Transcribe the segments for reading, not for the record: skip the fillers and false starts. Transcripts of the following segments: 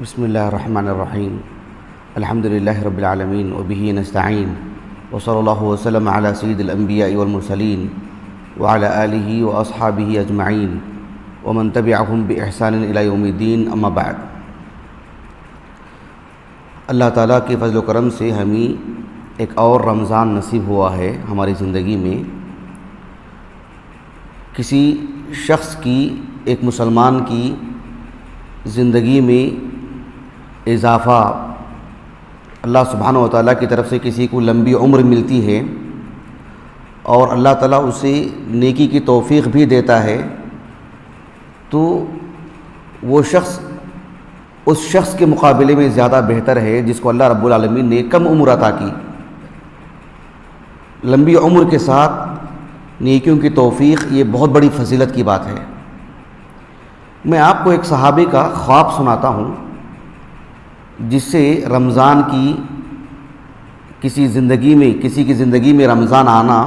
بسم اللہ الرحمن الرحیم الحمد للہ رب العالمین وبہ نستعین وصلی اللہ وسلم علی سید الانبیاء والمرسلین وعلی آلہ واصحابہ اجمعین ومن تبعہم باحسان الی یوم الدین، اما بعد۔ اللہ تعالیٰ کے فضل و کرم سے ہمیں ایک اور رمضان نصیب ہوا ہے ہماری زندگی میں۔ کسی شخص کی، ایک مسلمان کی زندگی میں اضافہ اللہ سبحانہ و تعالیٰ کی طرف سے کسی کو لمبی عمر ملتی ہے اور اللہ تعالیٰ اسے نیکی کی توفیق بھی دیتا ہے، تو وہ شخص اس شخص کے مقابلے میں زیادہ بہتر ہے جس کو اللہ رب العالمین نے کم عمر عطا کی۔ لمبی عمر کے ساتھ نیکیوں کی توفیق یہ بہت بڑی فضیلت کی بات ہے۔ میں آپ کو ایک صحابی کا خواب سناتا ہوں جس سے رمضان کی کسی کی زندگی میں رمضان آنا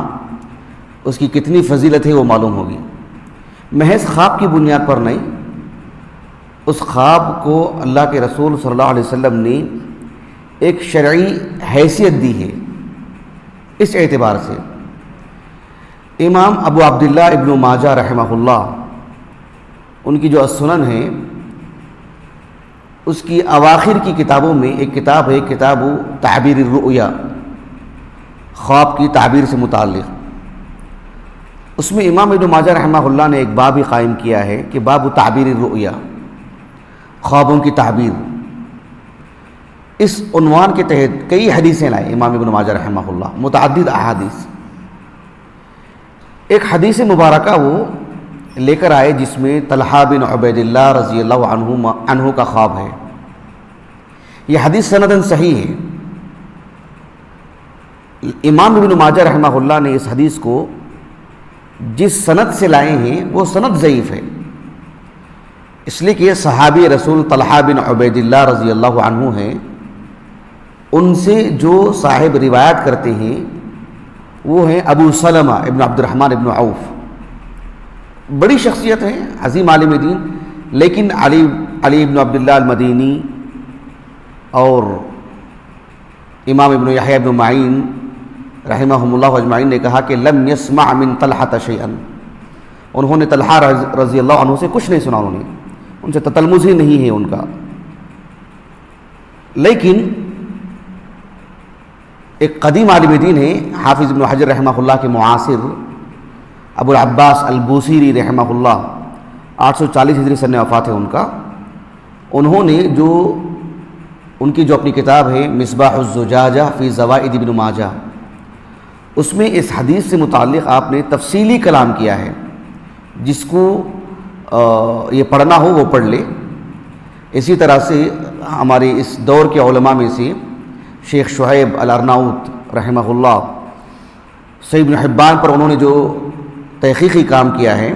اس کی کتنی فضیلت ہے وہ معلوم ہوگی۔ محض خواب کی بنیاد پر نہیں، اس خواب کو اللہ کے رسول صلی اللہ علیہ وسلم نے ایک شرعی حیثیت دی ہے۔ اس اعتبار سے امام ابو عبداللہ ابن ماجہ رحمہ اللہ، ان کی جو السنن ہے، اس کی اواخر کی کتابوں میں ایک کتاب ہے، کتاب تعبیر الرؤیا، خواب کی تعبیر سے متعلق۔ اس میں امام ابن ماجہ رحمہ اللہ نے ایک باب ہی قائم کیا ہے کہ باب تعبیر الرؤیا، خوابوں کی تعبیر۔ اس عنوان کے تحت کئی حدیثیں لائے امام ابن ماجہ رحمہ اللہ، متعدد احادیث۔ ایک حدیث مبارکہ وہ لے کر آئے جس میں طلحہ بن عبید اللہ رضی اللہ عنہ کا خواب ہے۔ یہ حدیث سندن صحیح ہے۔ امام ابن ماجہ رحمہ اللہ نے اس حدیث کو جس سند سے لائے ہیں وہ سند ضعیف ہے، اس لیے کہ یہ صحابی رسول طلحہ بن عبید اللہ رضی اللہ عنہ ہیں۔ ان سے جو صاحب روایت کرتے ہیں وہ ہیں ابو سلمہ ابن عبد الرحمن ابن عوف، بڑی شخصیت ہیں، عظیم عالم دین، لیکن علی ابن عبداللہ المدینی اور امام ابن یحییٰ ابن معین رحمہم اللہ اجمعین نے کہا کہ لم یسمع من طلحہ شیئا، انہوں نے طلحہ رضی اللہ عنہ سے کچھ نہیں سنا، ان سے تتلمذ ہی نہیں ہے ان کا۔ لیکن ایک قدیم عالم دین ہے، حافظ ابن حجر رحمہ اللہ کے معاصر، ابو العباس البوصیری رحمہ اللہ، 840 ہجری سن وفات ہے ان کا۔ انہوں نے ان کی جو اپنی کتاب ہے مصباح الزجاجہ فی زوائد ابن ماجہ، اس میں اس حدیث سے متعلق آپ نے تفصیلی کلام کیا ہے۔ جس کو یہ پڑھنا ہو وہ پڑھ لے۔ اسی طرح سے ہمارے اس دور کے علماء میں سے شیخ شعیب الارناؤت رحمہ اللہ، صحیح ابن حبان پر انہوں نے جو تحقیقی کام کیا ہے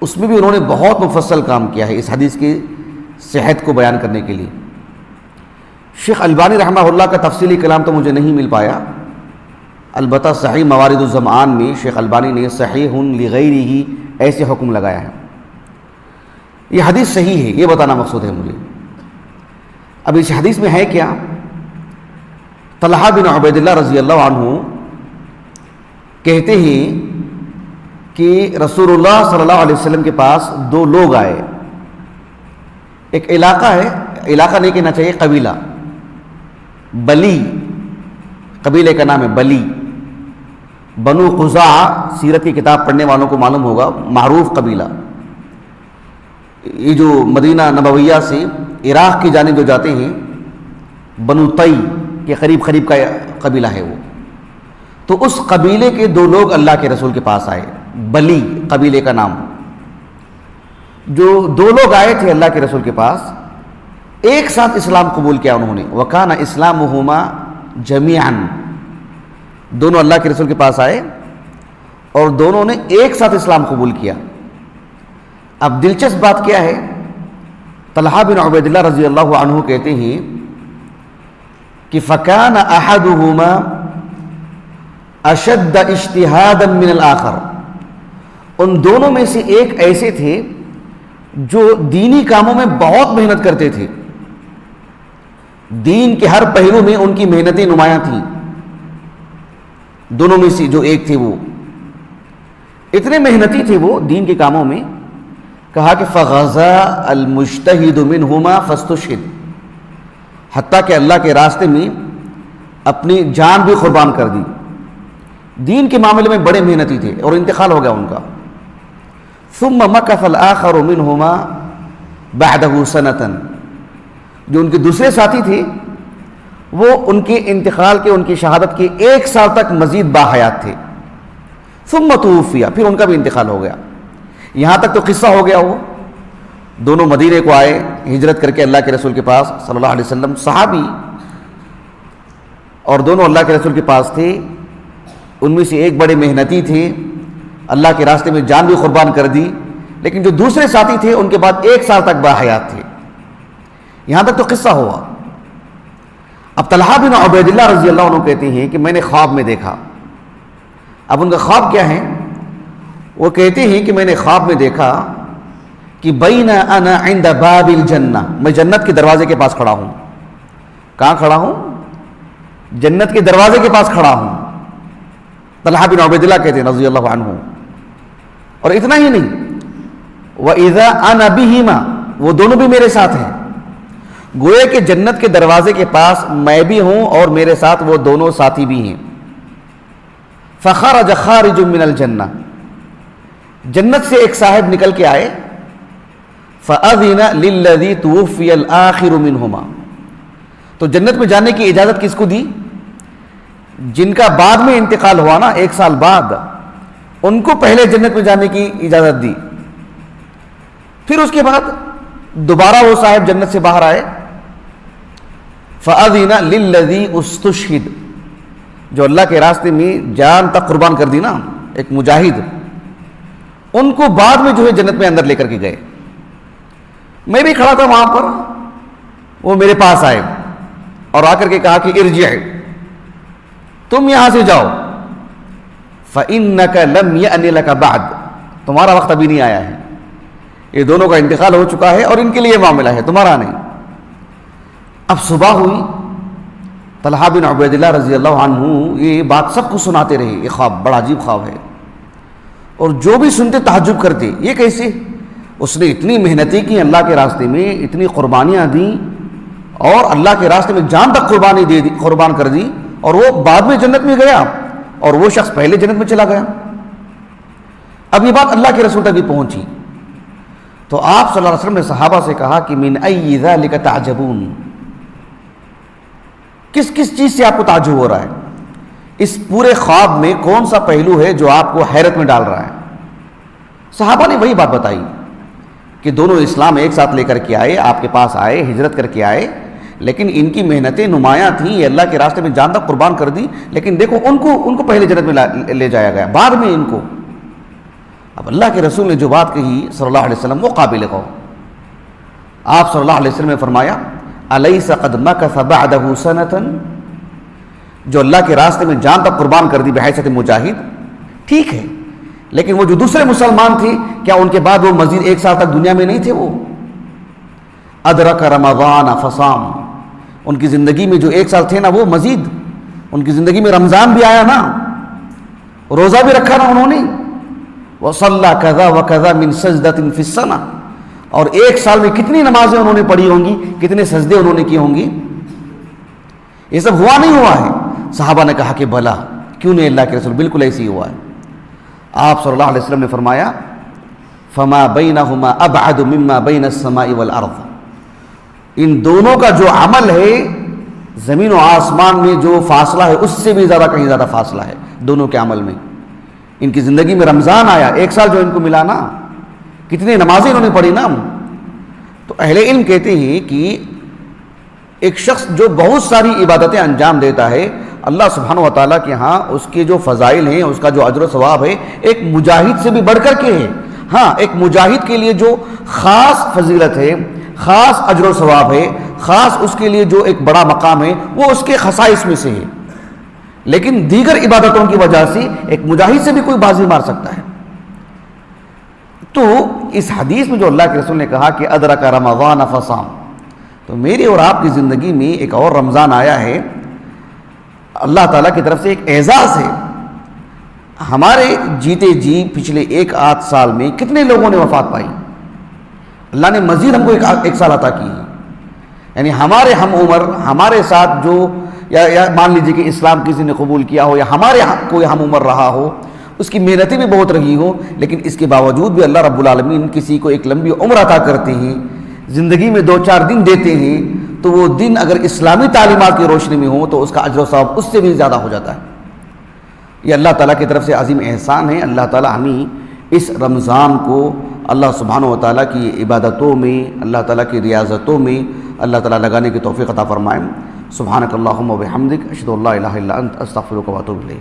اس میں بھی انہوں نے بہت مفصل کام کیا ہے اس حدیث کی صحت کو بیان کرنے کے لیے۔ شیخ البانی رحمہ اللہ کا تفصیلی کلام تو مجھے نہیں مل پایا، البتہ صحیح موارد الزمان میں شیخ البانی نے صحیح لغیرہ ایسے حکم لگایا ہے۔ یہ حدیث صحیح ہے، یہ بتانا مقصود ہے مجھے۔ اب اس حدیث میں ہے کیا؟ طلحہ بن عبید اللہ رضی اللہ عنہ کہتے ہیں کہ رسول اللہ صلی اللہ علیہ وسلم کے پاس دو لوگ آئے۔ ایک علاقہ ہے، علاقہ نہیں کہنا چاہیے، قبیلہ، بلی قبیلے کا نام ہے، بلی، بنو قزاع، سیرت کی کتاب پڑھنے والوں کو معلوم ہوگا، معروف قبیلہ۔ یہ جو مدینہ نبویہ سے عراق کی جانب جو جاتے ہیں، بنو طی کے قریب کا قبیلہ ہے وہ۔ تو اس قبیلے کے دو لوگ اللہ کے رسول کے پاس آئے، بلی قبیلے کا نام۔ جو دو لوگ آئے تھے اللہ کے رسول کے پاس، ایک ساتھ اسلام قبول کیا انہوں نے، وَكَانَ إِسْلَامُهُمَا جَمِيعًا، دونوں اللہ کے رسول کے پاس آئے اور دونوں نے ایک ساتھ اسلام قبول کیا۔ اب دلچسپ بات کیا ہے، طلحہ بن عبید اللہ رضی اللہ عنہ کہتے ہیں کہ فَكَانَ أَحَدُهُمَا اشد اجتہادا من الآخر، ان دونوں میں سے ایک ایسے تھے جو دینی کاموں میں بہت محنت کرتے تھے، دین کے ہر پہلو میں ان کی محنتیں نمایاں تھیں، دونوں میں سے جو ایک تھے وہ اتنے محنتی تھے وہ دین کے کاموں میں، کہا کہ فغزا المجتہد منہما فاستشہد، حتیٰ کہ اللہ کے راستے میں اپنی جان بھی قربان کر دی، دین کے معاملے میں بڑے محنتی تھے اور انتقال ہو گیا ان کا۔ ثم مکث الآخر منہما بعدہ سنۃ، جو ان کے دوسرے ساتھی تھے وہ ان کے انتقال کے، ان کی شہادت کے 1 سال تک مزید باحیات تھے۔ ثم توفی، پھر ان کا بھی انتقال ہو گیا۔ یہاں تک تو قصہ ہو گیا، وہ دونوں مدینے کو آئے ہجرت کر کے اللہ کے رسول کے پاس صلی اللہ علیہ وسلم، صحابی اور دونوں اللہ کے رسول کے پاس تھے، ان میں سے ایک بڑے محنتی تھے، اللہ کے راستے میں جان بھی قربان کر دی، لیکن جو دوسرے ساتھی تھے ان کے بعد 1 سال تک باحیات تھے۔ یہاں تک تو قصہ ہوا۔ اب طلحہ بن عبید اللہ رضی اللہ عنہ کہتے ہیں کہ میں نے خواب میں دیکھا۔ اب ان کا خواب کیا ہے؟ وہ کہتے ہیں کہ میں نے خواب میں دیکھا کہ بین انا عند باب الجنہ، میں جنت کے دروازے کے پاس کھڑا ہوں۔ کہاں کھڑا ہوں؟ جنت کے دروازے کے پاس کھڑا ہوں، طلحہ بن عبید اللہ کہتے ہیں رضی اللہ عنہ۔ اور اتنا ہی نہیں، وَإِذَا أَنَا بِهِمَا، وہ دونوں بھی میرے ساتھ ہیں، گویا کہ جنت کے دروازے کے پاس میں بھی ہوں اور میرے ساتھ وہ دونوں ساتھی بھی ہیں۔ فَخَرَجَ خَارِجٌ مِّنَ الْجَنَّةِ، جنت سے ایک صاحب نکل کے آئے، فَأَذِنَ لِلَّذِي تُوفِّيَ الْآخِرُ مِنْهُمَا، تو جنت میں جانے کی اجازت کس کو دی؟ جن کا بعد میں انتقال ہوا نا 1 سال بعد، ان کو پہلے جنت میں جانے کی اجازت دی۔ پھر اس کے بعد دوبارہ وہ صاحب جنت سے باہر آئے، فَأَذِنَ لِلَّذِي اُسْتُشْهِدَ، جو اللہ کے راستے میں جان تک قربان کر دی نا، ایک مجاہد، ان کو بعد میں جو ہے جنت میں اندر لے کر کے گئے۔ میں بھی کھڑا تھا وہاں پر، وہ میرے پاس آئے اور آ کر کے کہا کہ ارجع، تم یہاں سے جاؤ، فَإِنَّكَ لَمْ يَأْنِ لَكَ بَعْدَ، تمہارا وقت ابھی نہیں آیا ہے، یہ دونوں کا انتقال ہو چکا ہے اور ان کے لیے معاملہ ہے، تمہارا نہیں۔ اب صبح ہوئی، طلحہ بن عبید اللہ رضی اللہ عنہ یہ بات سب کو سناتے رہے، یہ خواب بڑا عجیب خواب ہے، اور جو بھی سنتے تعجب کرتے، یہ کیسے؟ اس نے اتنی محنتیں کی اللہ کے راستے میں، اتنی قربانیاں دیں اور اللہ کے راستے میں جان تک قربان کر دی، اور وہ بعد میں جنت میں گیا اور وہ شخص پہلے جنت میں چلا گیا۔ اب یہ بات اللہ کے رسول تک بھی پہنچی، تو آپ صلی اللہ علیہ وسلم نے صحابہ سے کہا کہ من ای ذلک تعجبون، کس کس چیز سے آپ کو تعجب ہو رہا ہے؟ اس پورے خواب میں کون سا پہلو ہے جو آپ کو حیرت میں ڈال رہا ہے؟ صحابہ نے وہی بات بتائی کہ دونوں اسلام ایک ساتھ لے کر کے آئے، آپ کے پاس آئے، ہجرت کر کے آئے، لیکن ان کی محنتیں نمایاں تھیں، یہ اللہ کے راستے میں جان تک قربان کر دی، لیکن دیکھو ان کو پہلے جنت میں لے جایا گیا، بعد میں ان کو۔ اب اللہ کے رسول نے جو بات کہی صلی اللہ علیہ وسلم وہ قابل قول۔ آپ صلی اللہ علیہ وسلم نے فرمایا الیس قد مکث بعدہ سنۃ، جو اللہ کے راستے میں جان تک قربان کر دی بحیثیت مجاہد، ٹھیک ہے، لیکن وہ جو دوسرے مسلمان تھے کیا ان کے بعد وہ مزید 1 سال تک دنیا میں نہیں تھے؟ وہ ادرک رمضان فصام، ان کی زندگی میں جو 1 سال تھے نا، وہ مزید ان کی زندگی میں رمضان بھی آیا نا، روزہ بھی رکھا نا انہوں نے، وصلی کذا وکذا من سجدۃ فی السنہ، اور 1 سال میں کتنی نمازیں انہوں نے پڑھی ہوں گی، کتنے سجدے انہوں نے کیے ہوں گے، یہ سب ہوا نہیں ہوا ہے؟ صحابہ نے کہا کہ بلا، کیوں نہیں اللہ کے رسول، بالکل ایسے ہی ہوا ہے۔ آپ صلی اللہ علیہ وسلم نے فرمایا فما بینہما ابعد مما بین السماء والارض، ان دونوں کا جو عمل ہے زمین و آسمان میں جو فاصلہ ہے اس سے بھی زیادہ، کہیں زیادہ فاصلہ ہے دونوں کے عمل میں۔ ان کی زندگی میں رمضان آیا، 1 سال جو ان کو ملا نا، کتنی نمازیں انہوں نے پڑھی نا۔ تو اہل علم کہتے ہیں کہ ایک شخص جو بہت ساری عبادتیں انجام دیتا ہے، اللہ سبحانہ و تعالیٰ کے ہاں اس کے جو فضائل ہیں، اس کا جو اجر و ثواب ہے، ایک مجاہد سے بھی بڑھ کر کے ہے۔ ہاں، ایک مجاہد کے لیے جو خاص فضیلت ہے، خاص اجر و ثواب ہے، خاص اس کے لیے جو ایک بڑا مقام ہے، وہ اس کے خصائص میں سے ہے، لیکن دیگر عبادتوں کی وجہ سے ایک مجاہد سے بھی کوئی بازی مار سکتا ہے۔ تو اس حدیث میں جو اللہ کے رسول نے کہا کہ ادرک رمضان فصام، تو میری اور آپ کی زندگی میں ایک اور رمضان آیا ہے، اللہ تعالیٰ کی طرف سے ایک اعزاز ہے۔ ہمارے جیتے جی پچھلے 1 سال میں کتنے لوگوں نے وفات پائی، اللہ نے مزید ہم کو ایک سال عطا کی ہے۔ یعنی ہمارے ہم عمر، ہمارے ساتھ جو یا مان لیجیے کہ اسلام کسی نے قبول کیا ہو یا ہمارے کوئی ہم عمر رہا ہو، اس کی محنتیں بھی بہت رہی ہو، لیکن اس کے باوجود بھی اللہ رب العالمین کسی کو ایک لمبی عمر عطا کرتے ہیں، زندگی میں 2-4 دن دیتے ہیں، تو وہ دن اگر اسلامی تعلیمات کی روشنی میں ہو تو اس کا اجر و ثواب اس سے بھی زیادہ ہو جاتا ہے۔ یہ اللہ تعالیٰ کی طرف سے عظیم احسان ہے۔ اللہ تعالیٰ ہمیں اس رمضان کو اللہ سبحانہ و تعالیٰ کی عبادتوں میں، اللہ تعالیٰ کی ریاضتوں میں اللہ تعالیٰ لگانے کی توفیق عطا فرمائیں۔ سبحانک اللہم و بحمدک، اشہد ان لا الہ الا انت، استغفرک و اتوب الیک۔